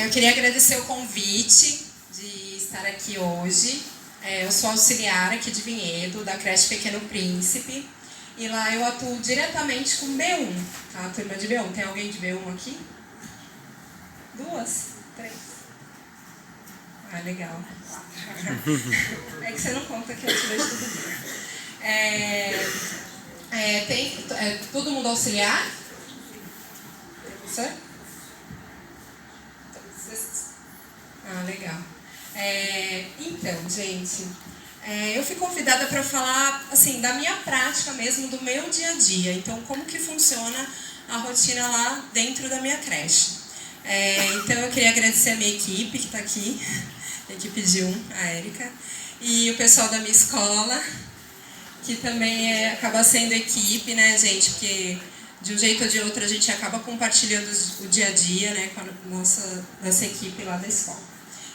Eu queria agradecer o convite de estar aqui hoje. Eu sou auxiliar aqui de Vinhedo, da creche Pequeno Príncipe. E lá eu atuo diretamente com B1, tá? A turma de B1. Tem alguém de B1 aqui? 2? 3? Ah, legal. É que você não conta que eu te vejo todo dia. Tem todo mundo auxiliar? Professor? Ah, legal. Então, gente, eu fui convidada para falar assim, da minha prática mesmo, do meu dia a dia. Então, como que funciona a rotina lá dentro da minha creche. Então, eu queria agradecer a minha equipe que está aqui, a equipe de 1, a Érica, e o pessoal da minha escola, que também acaba sendo equipe, né, gente? Porque de um jeito ou de outro a gente acaba compartilhando o dia a dia, né, com a nossa equipe lá da escola.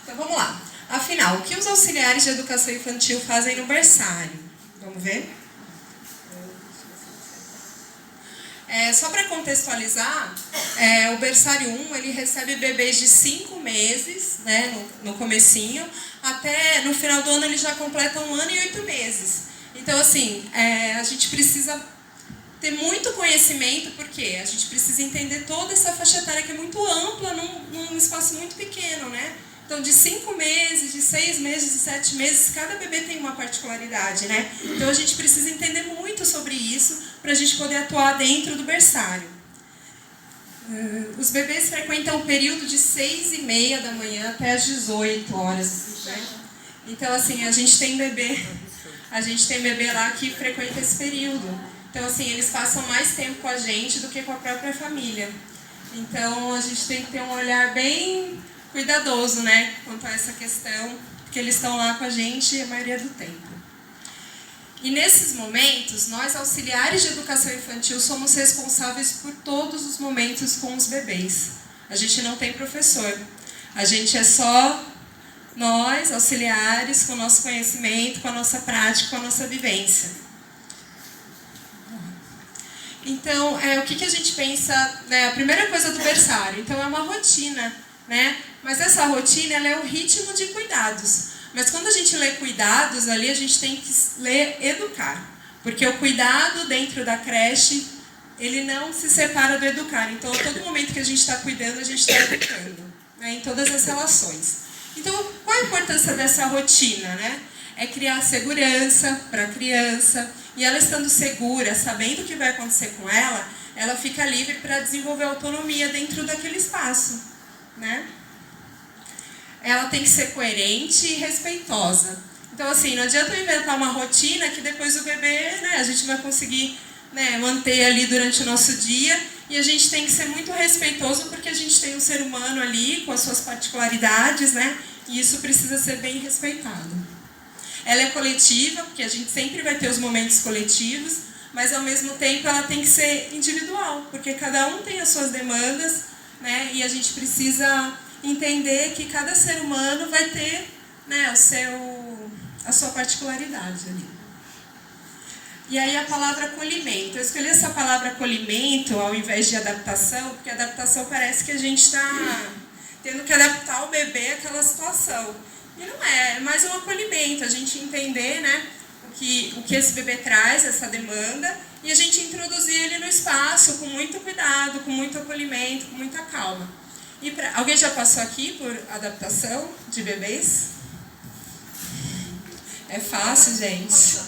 Então vamos lá. Afinal, o que os auxiliares de educação infantil fazem no berçário? Vamos ver? Só para contextualizar, o berçário 1 ele recebe bebês de 5 meses, né, no comecinho, até no final do ano ele já completa 1 ano e 8 meses. Então, assim, a gente precisa ter muito conhecimento, porque a gente precisa entender toda essa faixa etária que é muito ampla num espaço muito pequeno, né? Então, de 5 meses, de 6 meses, de 7 meses, cada bebê tem uma particularidade, né? Então, a gente precisa entender muito sobre isso para a gente poder atuar dentro do berçário. Os bebês frequentam o período de 6h30 da manhã até as 18 horas, né? Então, assim, a gente tem bebê lá que frequenta esse período. Então, assim, eles passam mais tempo com a gente do que com a própria família. Então, a gente tem que ter um olhar bem cuidadoso, né, quanto a essa questão, porque eles estão lá com a gente a maioria do tempo. E nesses momentos, nós, auxiliares de educação infantil, somos responsáveis por todos os momentos com os bebês. A gente não tem professor. A gente é só nós, auxiliares, com o nosso conhecimento, com a nossa prática, com a nossa vivência. Então, o que a gente pensa, né, a primeira coisa do berçário, então é uma rotina, né? Mas essa rotina, ela é o ritmo de cuidados. Mas quando a gente lê cuidados, ali a gente tem que ler educar. Porque o cuidado dentro da creche, ele não se separa do educar. Então, a todo momento que a gente está cuidando, a gente está educando, né, em todas as relações. Então, qual a importância dessa rotina, né? É criar segurança para a criança, e ela estando segura, sabendo o que vai acontecer com ela, ela fica livre para desenvolver autonomia dentro daquele espaço, né? Ela tem que ser coerente e respeitosa. Então, assim, não adianta eu inventar uma rotina que depois o bebê, né, a gente vai conseguir, né, manter ali durante o nosso dia, e a gente tem que ser muito respeitoso porque a gente tem um ser humano ali com as suas particularidades, né, e isso precisa ser bem respeitado. Ela é coletiva, porque a gente sempre vai ter os momentos coletivos, mas ao mesmo tempo ela tem que ser individual, porque cada um tem as suas demandas, né, e a gente precisa entender que cada ser humano vai ter, né, a sua particularidade ali. E aí a palavra acolhimento. Eu escolhi essa palavra acolhimento ao invés de adaptação, porque adaptação parece que a gente está tendo que adaptar o bebê àquela situação. E não é mais um acolhimento, a gente entender, né, o que esse bebê traz, essa demanda, e a gente introduzir ele no espaço com muito cuidado, com muito acolhimento, com muita calma. Alguém já passou aqui por adaptação de bebês? É fácil, gente.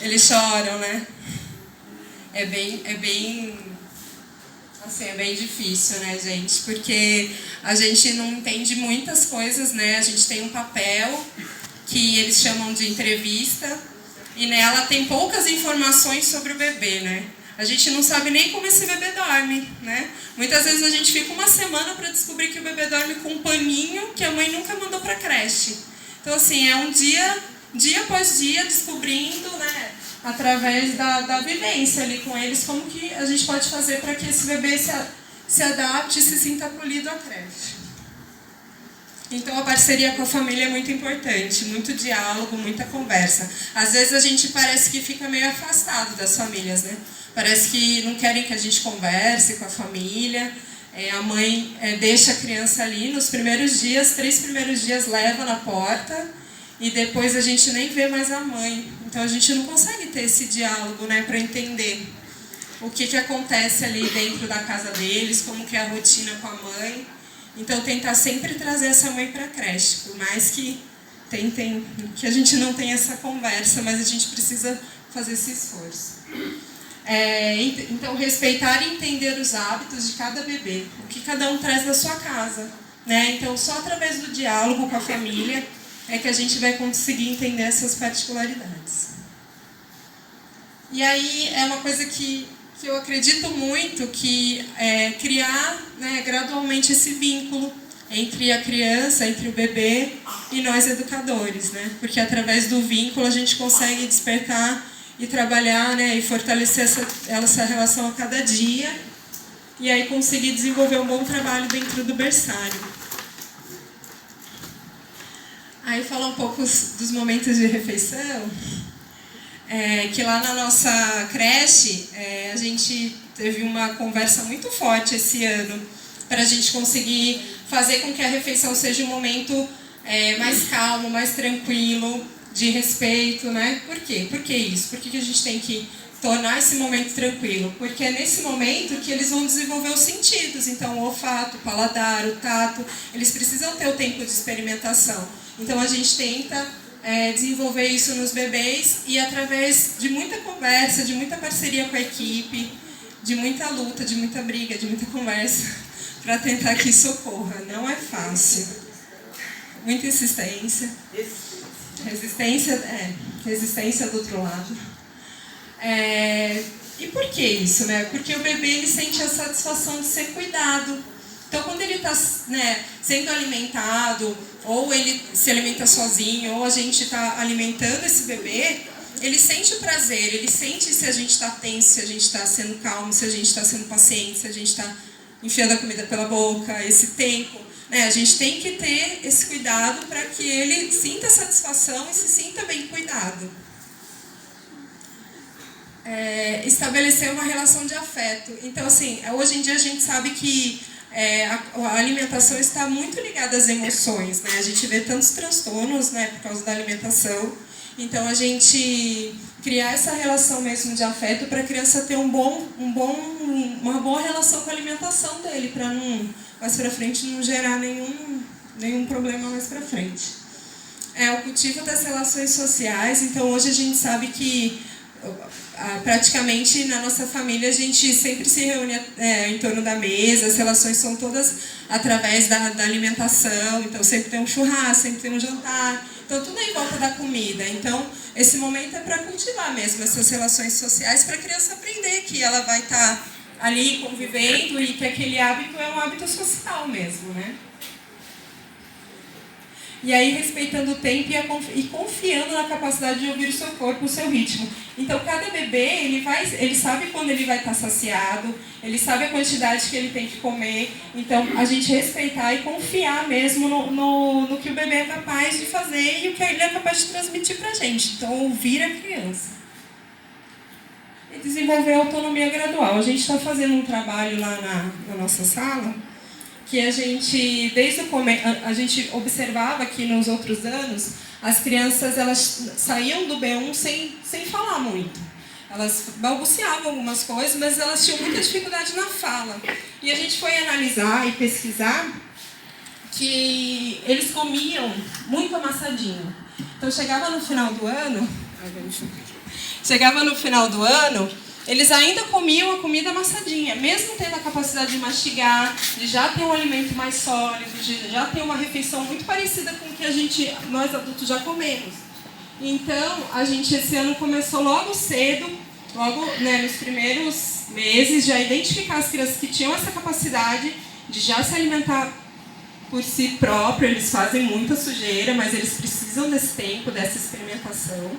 Eles choram, né? É bem difícil, né, gente? Porque a gente não entende muitas coisas, né? A gente tem um papel que eles chamam de entrevista e nela tem poucas informações sobre o bebê, né? A gente não sabe nem como esse bebê dorme, né? Muitas vezes a gente fica uma semana para descobrir que o bebê dorme com um paninho que a mãe nunca mandou para a creche. Então, assim, é um dia após dia, descobrindo, né, através da vivência ali com eles, como que a gente pode fazer para que esse bebê se adapte e se sinta acolhido à creche. Então, a parceria com a família é muito importante, muito diálogo, muita conversa. Às vezes a gente parece que fica meio afastado das famílias, né? Parece que não querem que a gente converse com a família. A mãe deixa a criança ali nos primeiros dias, 3 primeiros dias leva na porta e depois a gente nem vê mais a mãe. Então a gente não consegue ter esse diálogo, né, para entender o que acontece ali dentro da casa deles, como que é a rotina com a mãe. Então tentar sempre trazer essa mãe para a creche, por mais que que a gente não tenha essa conversa, mas a gente precisa fazer esse esforço. Então, respeitar e entender os hábitos de cada bebê, o que cada um traz da sua casa, né? Então, só através do diálogo com a família é que a gente vai conseguir entender essas particularidades. E aí, é uma coisa que eu acredito muito, que é criar, né, gradualmente esse vínculo entre a criança, entre o bebê e nós educadores, né? Porque através do vínculo a gente consegue despertar e trabalhar, né, e fortalecer essa relação a cada dia, e aí conseguir desenvolver um bom trabalho dentro do berçário. Aí falar um pouco dos momentos de refeição, que lá na nossa creche a gente teve uma conversa muito forte esse ano para a gente conseguir fazer com que a refeição seja um momento mais calmo, mais tranquilo, de respeito, né? Por quê? Por que isso? Por que a gente tem que tornar esse momento tranquilo? Porque é nesse momento que eles vão desenvolver os sentidos. Então, o olfato, o paladar, o tato, eles precisam ter o tempo de experimentação. Então, a gente tenta desenvolver isso nos bebês e através de muita conversa, de muita parceria com a equipe, de muita luta, de muita briga, de muita conversa, para tentar que isso ocorra. Não é fácil. Muita insistência. Resistência do outro lado. E por que isso, né? Porque o bebê ele sente a satisfação de ser cuidado. Então, quando ele está, né, sendo alimentado, ou ele se alimenta sozinho, ou a gente está alimentando esse bebê, ele sente o prazer, ele sente se a gente está tenso, se a gente está sendo calmo, se a gente está sendo paciente, se a gente está enfiando a comida pela boca, esse tempo. A gente tem que ter esse cuidado para que ele sinta satisfação e se sinta bem cuidado. Estabelecer uma relação de afeto. Então, assim, hoje em dia a gente sabe que a alimentação está muito ligada às emoções, né? A gente vê tantos transtornos, né, por causa da alimentação. Então, a gente criar essa relação mesmo de afeto para a criança ter uma boa relação com a alimentação dele, para mais para frente não gerar nenhum problema mais para frente. O cultivo das relações sociais. Então, hoje a gente sabe que praticamente na nossa família a gente sempre se reúne em torno da mesa, as relações são todas através da alimentação, então sempre tem um churrasco, sempre tem um jantar, então tudo é em volta da comida. Então esse momento é para cultivar mesmo essas relações sociais, para a criança aprender que ela vai estar ali convivendo e que aquele hábito é um hábito social mesmo, né? E aí respeitando o tempo e confiando na capacidade de ouvir o seu corpo, o seu ritmo. Então cada bebê, ele sabe quando ele vai estar saciado, ele sabe a quantidade que ele tem que comer. Então a gente respeitar e confiar mesmo no que o bebê é capaz de fazer e o que ele é capaz de transmitir pra gente. Então ouvir a criança. E desenvolver a autonomia gradual. A gente está fazendo um trabalho lá na nossa sala, que a gente, desde o começo, a gente observava que nos outros anos, as crianças elas saíam do B1 sem falar muito. Elas balbuciavam algumas coisas, mas elas tinham muita dificuldade na fala. E a gente foi analisar e pesquisar que eles comiam muito amassadinho. Então chegava no final do ano, eles ainda comiam a comida amassadinha, mesmo tendo a capacidade de mastigar, de já ter um alimento mais sólido, de já ter uma refeição muito parecida com o que nós adultos já comemos. Então, a gente esse ano começou logo cedo, nos primeiros meses, já identificar as crianças que tinham essa capacidade de já se alimentar por si próprio. Eles fazem muita sujeira, mas eles precisam desse tempo, dessa experimentação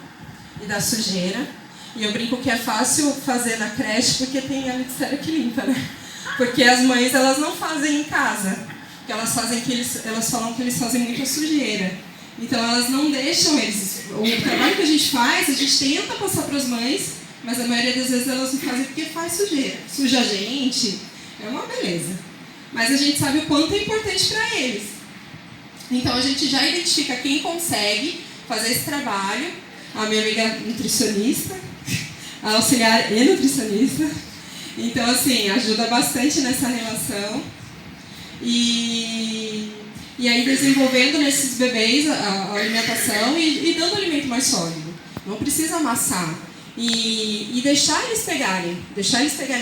e da sujeira. E eu brinco que é fácil fazer na creche porque tem a mixera que limpa, né? Porque as mães, elas não fazem em casa. Porque elas falam que eles fazem muita sujeira. Então elas não deixam eles... O trabalho que a gente faz, a gente tenta passar para as mães mas a maioria das vezes elas não fazem porque faz sujeira. Suja a gente, é uma beleza. Mas a gente sabe o quanto é importante para eles. Então a gente já identifica quem consegue fazer esse trabalho. A minha amiga nutricionista, a auxiliar e nutricionista. Então, assim, ajuda bastante nessa relação. E aí desenvolvendo nesses bebês a alimentação e dando alimento mais sólido. Não precisa amassar. E deixar eles pegarem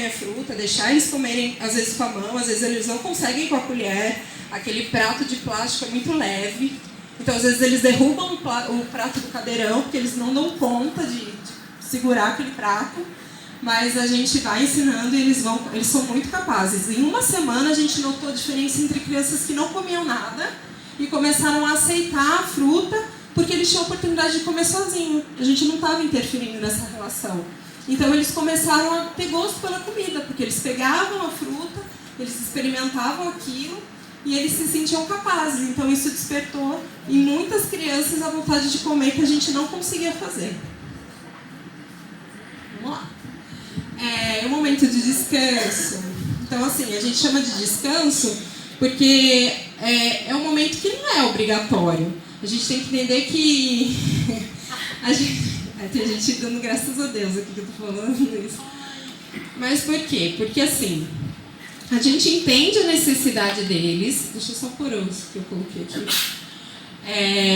a fruta, deixar eles comerem, às vezes com a mão, às vezes eles não conseguem com a colher. Aquele prato de plástico é muito leve. Então, às vezes, eles derrubam o prato do cadeirão, porque eles não dão conta de segurar aquele prato. Mas a gente vai ensinando e eles são muito capazes. Em uma semana, a gente notou a diferença entre crianças que não comiam nada e começaram a aceitar a fruta, porque eles tinham a oportunidade de comer sozinho. A gente não estava interferindo nessa relação. Então, eles começaram a ter gosto pela comida, porque eles pegavam a fruta, eles experimentavam aquilo, e eles se sentiam capazes. Então isso despertou em muitas crianças a vontade de comer que a gente não conseguia fazer. Vamos lá. É um momento de descanso. Então, assim, a gente chama de descanso porque é um momento que não é obrigatório. A gente tem que entender que tem gente dando graças a Deus aqui que eu tô falando isso. Mas por quê? Porque assim, a gente entende a necessidade deles. Deixa eu só pôr os que eu coloquei aqui.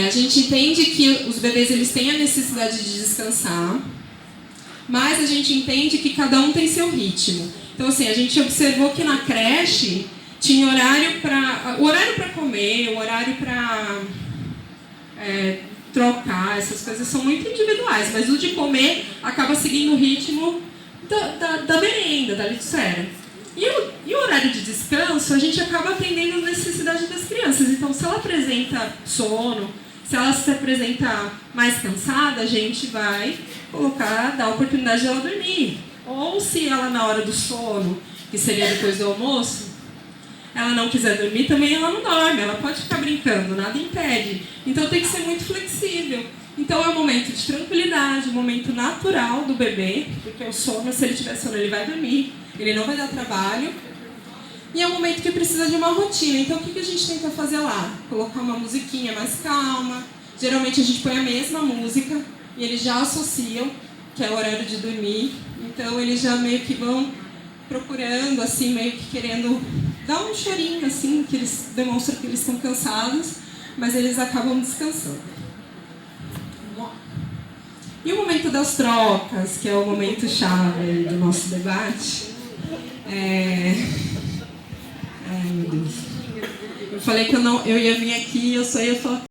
A gente entende que os bebês eles têm a necessidade de descansar, mas a gente entende que cada um tem seu ritmo. Então, assim, a gente observou que na creche tinha o horário para comer, o horário para trocar, essas coisas são muito individuais, mas o de comer acaba seguindo o ritmo da merenda, da litosfera. E o horário de descanso, a gente acaba atendendo as necessidades das crianças. Então, se ela apresenta sono, se ela se apresenta mais cansada, a gente vai dar a oportunidade de ela dormir. Ou se ela, na hora do sono, que seria depois do almoço, ela não quiser dormir, também ela não dorme. Ela pode ficar brincando, nada impede. Então, tem que ser muito flexível. Então, é um momento de tranquilidade, um momento natural do bebê, porque o sono, se ele tiver sono, ele vai dormir. Ele não vai dar trabalho. E é um momento que precisa de uma rotina. Então, o que a gente tenta fazer lá? Colocar uma musiquinha mais calma. Geralmente, a gente põe a mesma música e eles já associam, que é o horário de dormir. Então, eles já meio que vão procurando, assim, meio que querendo dar um chorinho, assim, que eles demonstram que eles estão cansados, mas eles acabam descansando. E o momento das trocas, que é o momento chave do nosso debate. Ai, meu Deus. Eu falei que eu ia vir aqui e eu só ia falar